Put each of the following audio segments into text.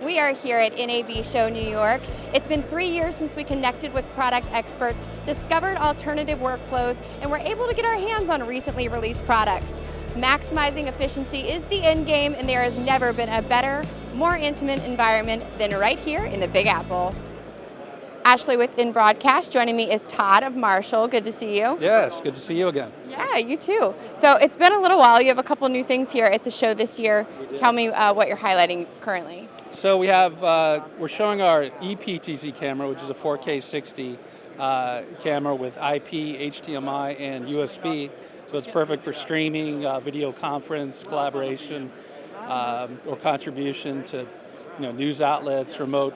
We are here at NAB Show New York. It's been 3 years since we connected with product experts, discovered alternative workflows, and were able to get our hands on recently released products. Maximizing efficiency is the end game, and there has never been a better, more intimate environment than right here in the Big Apple. Ashley with In Broadcast. Joining me is Todd of Marshall. Good to see you. Yes, good to see you again. Yeah, you too. So it's been a little while. You have a couple new things here at the show this year. Tell me what you're highlighting currently. So we have, we're showing our ePTZ camera, which is a 4K 60 camera with IP, HDMI, and USB. So it's perfect for streaming, video conference, collaboration, or contribution to news outlets, remote.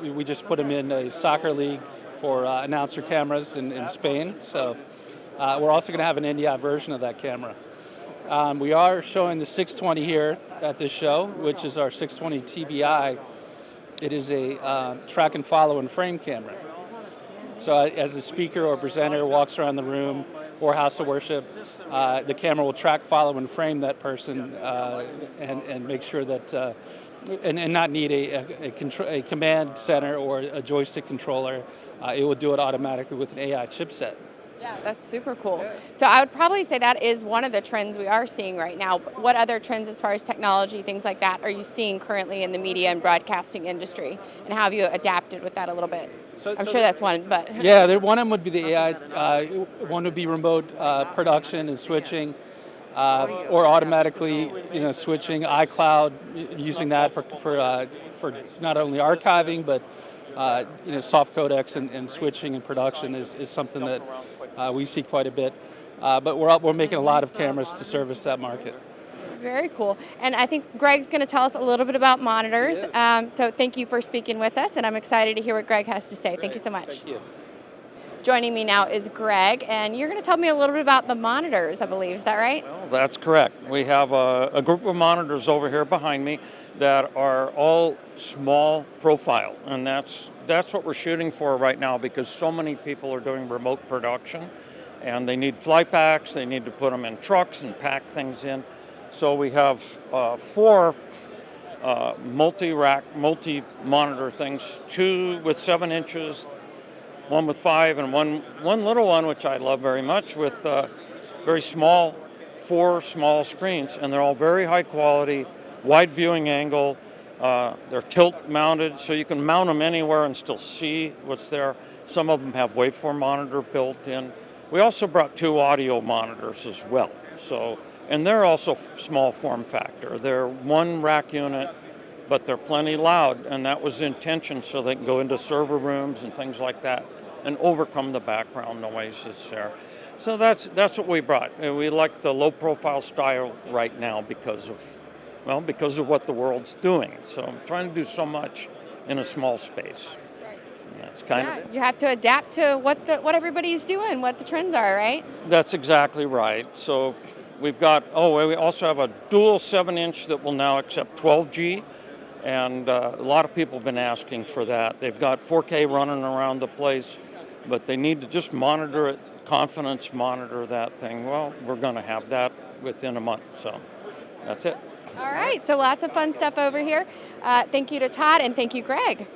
We just put them in a soccer league for announcer cameras in Spain. So we're also going to have an NDI version of that camera. We are showing the 620 here at this show, which is our 620 TBI. It is a track and follow and frame camera. So as the speaker or presenter walks around the room or house of worship, the camera will track, follow, and frame that person and make sure that, and not need a command center or a joystick controller. It will do it automatically with an AI chipset. Yeah, that's super cool. So I would probably say that is one of the trends we are seeing right now. What other trends as far as technology, things like that, are you seeing currently in the media and broadcasting industry? And how have you adapted with that a little bit? I'm sure that's one, but... Yeah, one of them would be the AI. One would be remote production and switching, or automatically switching iCloud, using that for not only archiving, but soft codecs and switching and production is something that we see quite a bit. But we're making a lot of cameras to service that market. Very cool. And I think Greg's going to tell us a little bit about monitors. Yes. So thank you for speaking with us, and I'm excited to hear what Greg has to say. Thank you so much. Thank you. Joining me now is Greg, and you're going to tell me a little bit about the monitors, I believe. Is that right? Well, that's correct. We have a group of monitors over here behind me that are all small profile, and that's what we're shooting for right now because so many people are doing remote production, and they need fly packs, they need to put them in trucks and pack things in. So we have 4 multi-rack, multi-monitor things, 2 with 7 inches, 1 with 5, and one little one, which I love very much, with very small, 4 small screens, and they're all very high quality, wide viewing angle. They're tilt mounted, so you can mount them anywhere and still see what's there. Some of them have waveform monitor built in. We also brought 2 audio monitors as well. And they're also small form factor. They're 1 rack unit, but they're plenty loud, and that was the intention so they can go into server rooms and things like that and overcome the background noise that's there. So that's what we brought. And we like the low profile style right now because of what the world's doing. So I'm trying to do so much in a small space. And that's kind of you have to adapt to what everybody's doing, what the trends are, right? That's exactly right. So we've got, we also have a dual 7-inch that will now accept 12G, and a lot of people have been asking for that. They've got 4K running around the place, but they need to just monitor it, confidence monitor that thing. Well, we're going to have that within a month, so that's it. All right, so lots of fun stuff over here. Thank you to Todd, and thank you, Greg.